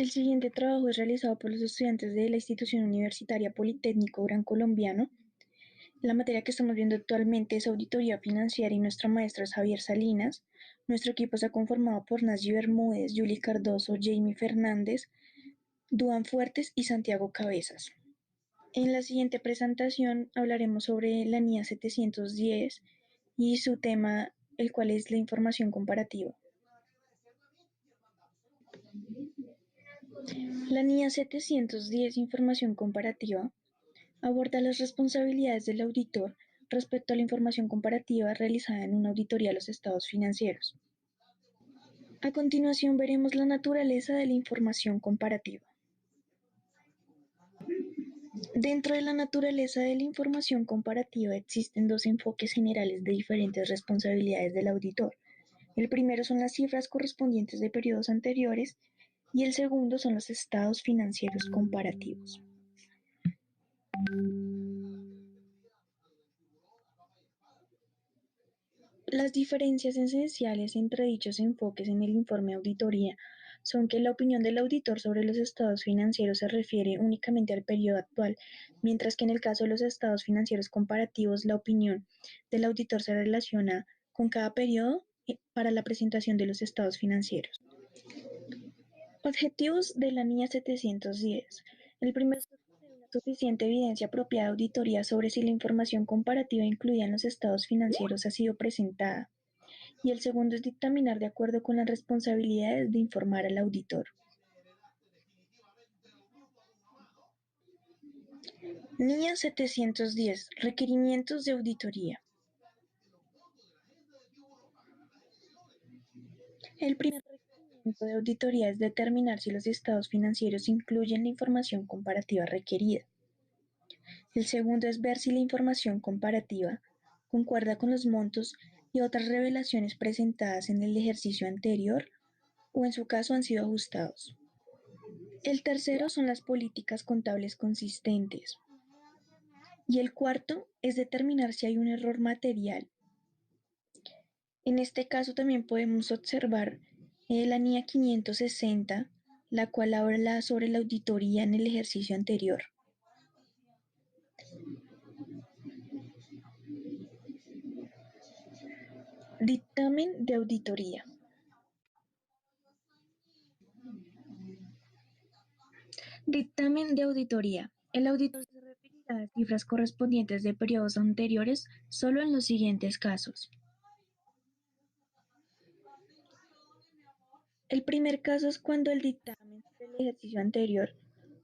El siguiente trabajo es realizado por los estudiantes de la Institución Universitaria Politécnico Gran Colombiano. La materia que estamos viendo actualmente es Auditoría Financiera y nuestra maestra es Javier Salinas. Nuestro equipo está conformado por Nasyi Bermúdez, Yuli Cardoso, Jamie Fernández, Duan Fuertes y Santiago Cabezas. En la siguiente presentación hablaremos sobre la NIA 710 y su tema, el cual es la información comparativa. La NIA 710, información comparativa, aborda las responsabilidades del auditor respecto a la información comparativa realizada en una auditoría a los estados financieros. A continuación veremos la naturaleza de la información comparativa. Dentro de la naturaleza de la información comparativa existen dos enfoques generales de diferentes responsabilidades del auditor. El primero son las cifras correspondientes de periodos anteriores y el segundo son los estados financieros comparativos. Las diferencias esenciales entre dichos enfoques en el informe de auditoría son que la opinión del auditor sobre los estados financieros se refiere únicamente al periodo actual, mientras que en el caso de los estados financieros comparativos, la opinión del auditor se relaciona con cada periodo para la presentación de los estados financieros. Objetivos de la NIA 710. El primero es obtener una suficiente evidencia apropiada de auditoría sobre si la información comparativa incluida en los estados financieros ha sido presentada. Y el segundo es dictaminar de acuerdo con las responsabilidades de informar al auditor. NIA 710. Requerimientos de auditoría. El primer requerimiento de auditoría es determinar si los estados financieros incluyen la información comparativa requerida. El segundo es ver si la información comparativa concuerda con los montos y otras revelaciones presentadas en el ejercicio anterior o en su caso han sido ajustados. El tercero son las políticas contables consistentes. Y el cuarto es determinar si hay un error material. En este caso también podemos observar la NIA 560, la cual habla sobre la auditoría en el ejercicio anterior. Dictamen de auditoría. Dictamen de auditoría. El auditor se referirá a cifras correspondientes de periodos anteriores solo en los siguientes casos. El primer caso es cuando el dictamen del ejercicio anterior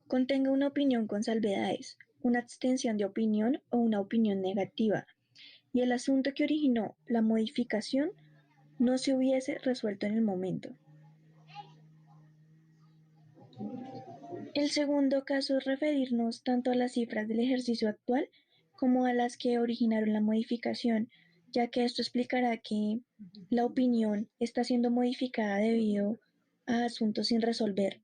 contenga una opinión con salvedades, una abstención de opinión o una opinión negativa, y el asunto que originó la modificación no se hubiese resuelto en el momento. El segundo caso es referirnos tanto a las cifras del ejercicio actual como a las que originaron la modificación, ya que esto explicará que la opinión está siendo modificada debido a asuntos sin resolver.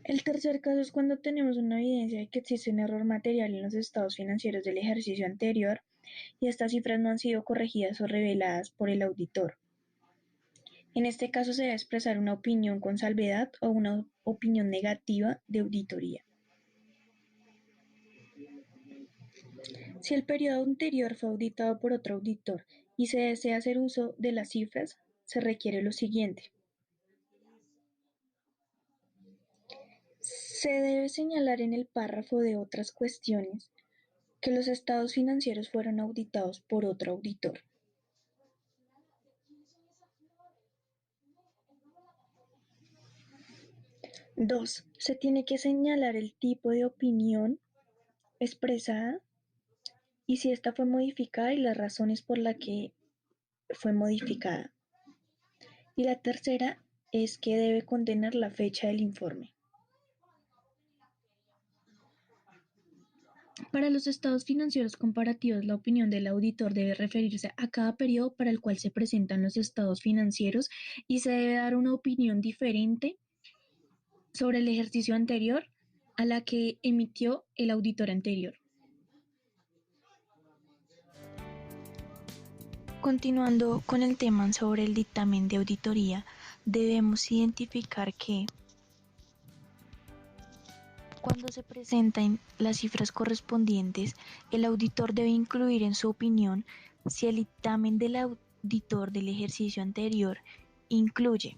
El tercer caso es cuando tenemos una evidencia de que existe un error material en los estados financieros del ejercicio anterior y estas cifras no han sido corregidas o reveladas por el auditor. En este caso se debe expresar una opinión con salvedad o una opinión negativa de auditoría. Si el periodo anterior fue auditado por otro auditor y se desea hacer uso de las cifras, se requiere lo siguiente. Se debe señalar en el párrafo de otras cuestiones que los estados financieros fueron auditados por otro auditor. Dos, se tiene que señalar el tipo de opinión expresada y si esta fue modificada y las razones por las que fue modificada. Y la tercera es que debe contener la fecha del informe. Para los estados financieros comparativos, la opinión del auditor debe referirse a cada periodo para el cual se presentan los estados financieros y se debe dar una opinión diferente sobre el ejercicio anterior a la que emitió el auditor anterior. Continuando con el tema sobre el dictamen de auditoría, debemos identificar que cuando se presentan las cifras correspondientes, el auditor debe incluir en su opinión si el dictamen del auditor del ejercicio anterior incluye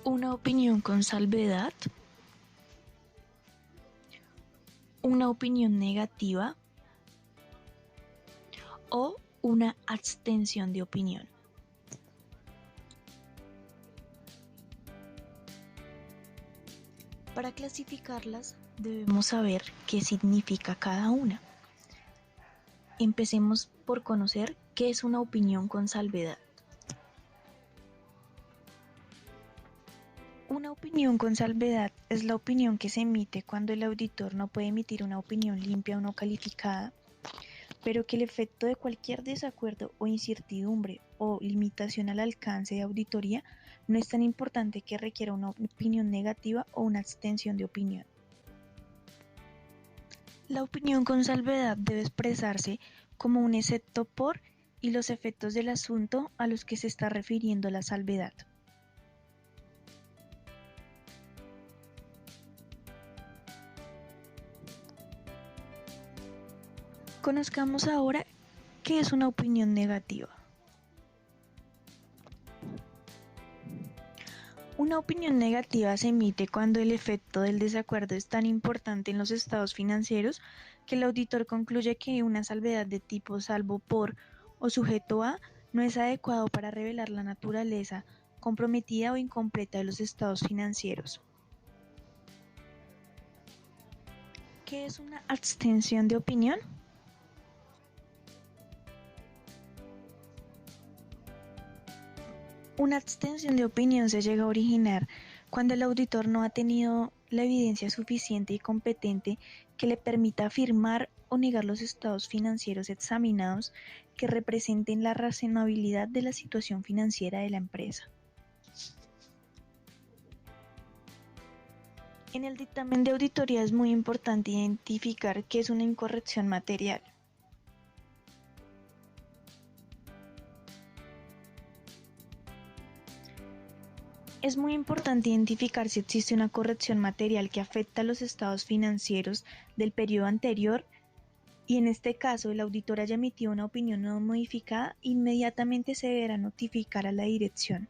una opinión con salvedad, una opinión negativa o una abstención de opinión. Para clasificarlas debemos saber qué significa cada una. Empecemos por conocer qué es una opinión con salvedad. Una opinión con salvedad es la opinión que se emite cuando el auditor no puede emitir una opinión limpia o no calificada, pero que el efecto de cualquier desacuerdo o incertidumbre o limitación al alcance de auditoría no es tan importante que requiera una opinión negativa o una abstención de opinión. La opinión con salvedad debe expresarse como un excepto por y los efectos del asunto a los que se está refiriendo la salvedad. Conozcamos ahora qué es una opinión negativa. Una opinión negativa se emite cuando el efecto del desacuerdo es tan importante en los estados financieros que el auditor concluye que una salvedad de tipo salvo por o sujeto a no es adecuado para revelar la naturaleza comprometida o incompleta de los estados financieros. ¿Qué es una abstención de opinión? Una abstención de opinión se llega a originar cuando el auditor no ha tenido la evidencia suficiente y competente que le permita afirmar o negar los estados financieros examinados que representen la razonabilidad de la situación financiera de la empresa. En el dictamen de auditoría es muy importante identificar qué es una incorrección material. Es muy importante identificar si existe una corrección material que afecta a los estados financieros del periodo anterior y en este caso el auditor haya emitido una opinión no modificada, inmediatamente se deberá notificar a la dirección.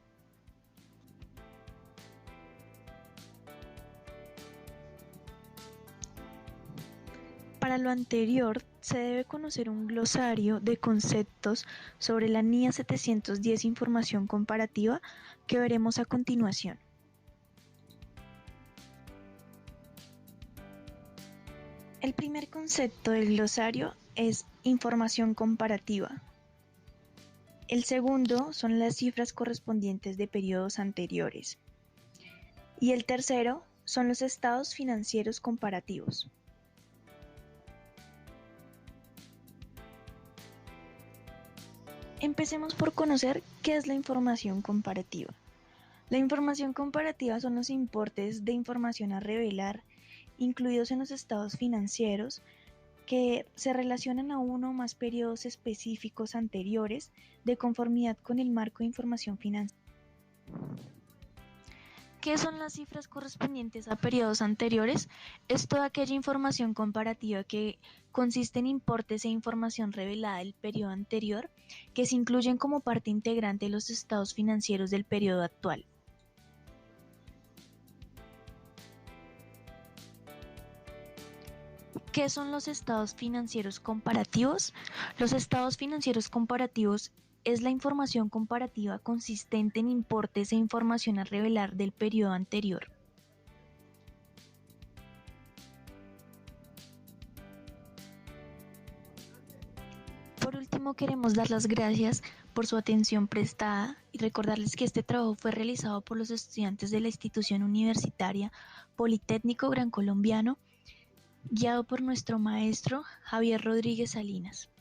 Para lo anterior, se debe conocer un glosario de conceptos sobre la NIA 710 información comparativa que veremos a continuación. El primer concepto del glosario es información comparativa. El segundo son las cifras correspondientes de periodos anteriores. Y el tercero son los estados financieros comparativos. Empecemos por conocer qué es la información comparativa. La información comparativa son los importes de información a revelar, incluidos en los estados financieros, que se relacionan a uno o más periodos específicos anteriores de conformidad con el marco de información financiera. ¿Qué son las cifras correspondientes a periodos anteriores? Es toda aquella información comparativa que consiste en importes e información revelada del periodo anterior que se incluyen como parte integrante de los estados financieros del periodo actual. ¿Qué son los estados financieros comparativos? Los estados financieros comparativos es la información comparativa consistente en importes e información a revelar del periodo anterior. Por último, queremos dar las gracias por su atención prestada y recordarles que este trabajo fue realizado por los estudiantes de la institución universitaria Politécnico Gran Colombiano, guiado por nuestro maestro Javier Rodríguez Salinas.